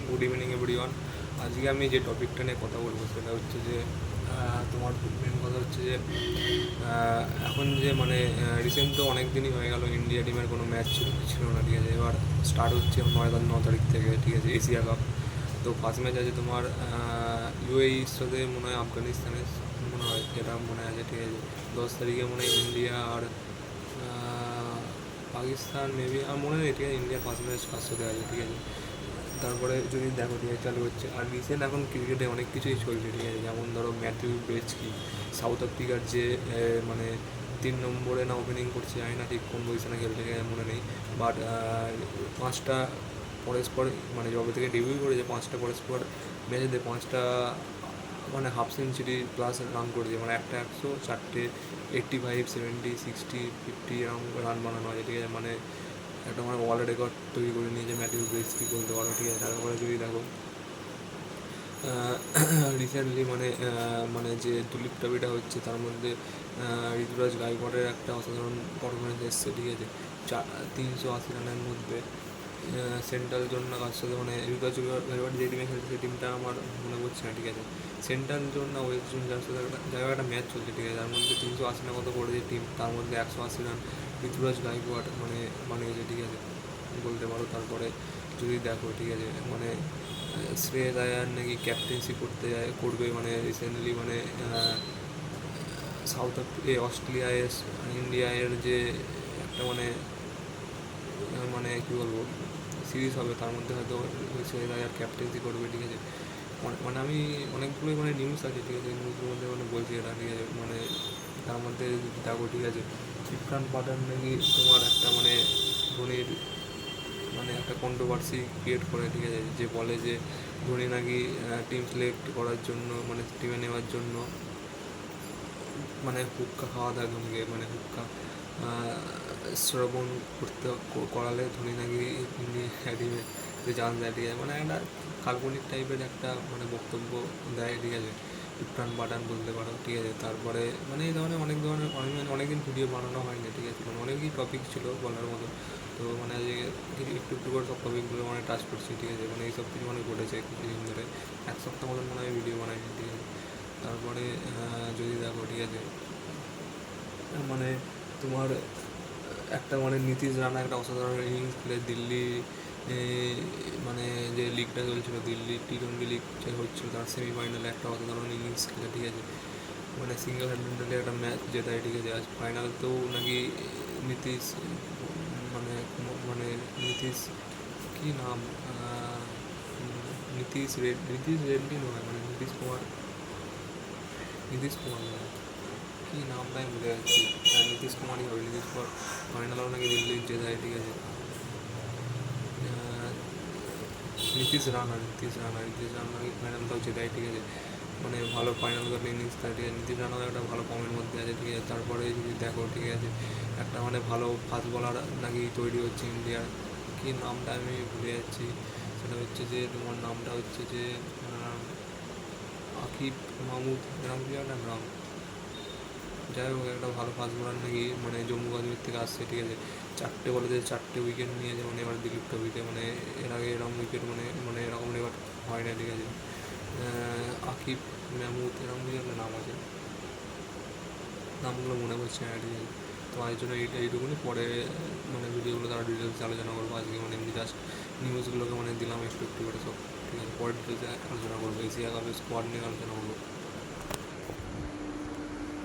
Good evening everyone. আজকে আমি যে টপিকটা নিয়ে কথা বলবো সেটা হচ্ছে যে তোমার মেন কথা হচ্ছে যে এখন যে মানে রিসেন্ট তো অনেক দিনই হয়ে গেল ইন্ডিয়া টিমের কোনো ম্যাচ ছিল না, ঠিক আছে। এবার স্টার্ট হচ্ছে 9 তারিখ থেকে, ঠিক আছে, এশিয়া কাপ। তো ফার্স্ট ম্যাচ আছে তোমার ইউএইর সাথে মনে হয় আফগানিস্তানের, মনে হয় যেটা মনে আছে, ঠিক আছে। 10 তারিখে মনে হয় ইন্ডিয়া আর পাকিস্তান মেবি, আর মনে নেই, ঠিক আছে। ইন্ডিয়া ফার্স্ট ম্যাচ কার সাথে আছে, ঠিক আছে। তারপরে যদি দেখো, ঠিক আছে, চালু হচ্ছে। আর রিসেন্ট এখন ক্রিকেটে অনেক কিছুই চলছে, ঠিক আছে। যেমন ধরো ম্যাথিউ ব্রেচকি, সাউথ আফ্রিকার যে মানে 3 নম্বরে না ওপেনিং করছে, জানি না ঠিক কোন পজিশনে খেলছে, মনে নেই। বাট 5টা পরস্পর, মানে যবে থেকে ডেবিউ করেছে 5টা পরস্পর ম্যাচেতে 5টা মানে হাফ সেঞ্চুরি প্লাস রান করেছে, মানে একটা 100, 4টে 85, 70, 60, 50 এরকম রান বানানো হয়েছে, ঠিক আছে। মানে একটা মানে ওয়ার্ল্ড রেকর্ড তৈরি করে নিয়েছে ম্যাথিউ ব্রেচকি বলতে পারো, ঠিক আছে। তারপরে যদি দেখো রিসেন্টলি মানে মানে যে দুলীপ ট্রফিটা হচ্ছে তার মধ্যে ঋতুরাজ গাইকোয়াড়ের একটা অসাধারণ পারফরমেন্স এসছে, ঠিক আছে। 380 রানের মধ্যে সেন্ট্রাল জোন না কার সাথে, মানে ঋতুরাজ গাইকোয়াড় যে টিমে খেলছে সেই টিমটা আমার মনে পড়ছে না, ঠিক আছে। সেন্ট্রাল জোন না ওয়েস্ট জোন, যার সাথে একটা জায়গায় একটা ম্যাচ চলছে, ঠিক আছে। তার মধ্যে 380 না কত করেছে টিম, তার মধ্যে 180 রান ঋতুরাজ গাইকোয়াড় মানে বানিয়েছে, ঠিক আছে, বলতে পারো। তারপরে যদি দেখো, ঠিক আছে, মানে শ্রেয়স আয়ার নাকি ক্যাপ্টেন্সি করবে মানে রিসেন্টলি, মানে সাউথ অস্ট্রেলিয়া ইন্ডিয়া এর যে একটা মানে মানে কী বলবো সিরিজ হবে, তার মধ্যে হয়তো শ্রেয়স আয়ার ক্যাপ্টেন্সি করবে, ঠিক আছে। মানে আমি অনেকগুলোই মানে নিউজ আছে, ঠিক আছে, নিউজের মধ্যে মানে বলছি এটা, ঠিক আছে। মানে তার মধ্যে দেখো, ঠিক আছে, ইরফান পাঠান নাকি তোমার একটা মানে ধোনির মানে একটা কন্ট্রোভার্সি ক্রিয়েট করে, ঠিক আছে, যে বলে যে ধোনি নাকি টিম সিলেক্ট করার জন্য, মানে টিমে নেওয়ার জন্য মানে হুক্কা খাওয়া দেয় ধোনিকে, মানে হুক্কা শ্রবণ করালে ধোনি নাকি ইন্ডিয়া টিমে যে চান্স দেয়, ঠিক আছে। মানে একটা কাল্পনিক টাইপের একটা মানে বক্তব্য দেয়, ঠিক আছে, ইরফান পাঠান বলতে পারো, ঠিক আছে। তারপরে মানে এই ধরনের অনেক ধরনের অনেকদিন ভিডিও বানানো হয়নি, ঠিক আছে। মানে অনেকই টপিক ছিল বলার মতো। তো মানে আজকে একটু একটু করে সব টপিকগুলো মানে টাচ করছি, ঠিক আছে। মানে এইসব কিছু মানে ঘটেছে কিছুদিন ধরে, 1 সপ্তাহ মতন মনে হয় ভিডিও বানাইনি, ঠিক আছে। তারপরে যদি দেখো, ঠিক আছে, মানে তোমার একটা মানে নীতিশ রানা একটা অসাধারণ ইনিংস খেলে দিল্লি মানে যে লিগটা চলছিল, দিল্লি T20 লিগ যে হচ্ছিল, তার সেমিফাইনালে একটা অসাধারণ ইনিংস খেলে, ঠিক আছে। মানে সিঙ্গেল হ্যান্ডেডলি একটা ম্যাচ জেতায়, ঠিক আছে। আজ ফাইনালতেও নাকি নীতিশ মানে মানে নীতিশ কী নাম, নীতিশ রেড্ডি নয়, মানে নীতিশ কুমার নয়, কী নামটা আমি ভুলে যাচ্ছি। হ্যাঁ, নীতিশ কুমারই হবে। নীতিশ কুমার ফাইনালও নাকি দিল্লি জেতায়, ঠিক আছে। নীতিশ রানা নাকি ফাইনালটাও জেতায়, ঠিক আছে। মানে ভালো ফাইনাল করে ইনিংস থাকে, ঠিক আছে। নীতিশ রানাও একটা ভালো ফর্মের মধ্যে আছে, ঠিক আছে। তারপরে যদি দেখো, ঠিক আছে, একটা মানে ভালো ফাস্ট বলার নাকি তৈরি হচ্ছে ইন্ডিয়ার, কী নামটা আমি ভুলে যাচ্ছি। সেটা হচ্ছে যে তোমার নামটা হচ্ছে যে আকিব মাহমুদ, এরকম কি একটা নাম। যাই হোক, একটা ভালো ফাস্ট বোলার নাকি মানে জম্মু কাশ্মীর থেকে আসছে, ঠিক আছে। 4টে বলেতে 4টে উইকেট নিয়েছে, মানে এবার দিলীপ ট্রফিতে, মানে এর আগে এরকম উইকেট মানে মানে এরকম রেকর্ড হয় না, ঠিক আছে। আকিব মাহমুদ এরকম কিছু একটা নাম আছে, নামগুলো মনে পড়ছে না, ঠিক আছে। তো আজ জন্য এইটুকুনি, পরে মানে ভিডিওগুলো তারা ডিটেলসে আলোচনা করবো। আজকে মানে এমনি জাস্ট নিউজগুলোকে মানে দিলাম একটু একটু করে সব, ঠিক আছে। পরে ডিটেলসে আলোচনা করবো, এশিয়া কাপের স্কোয়াড নিয়ে আলোচনা করবো।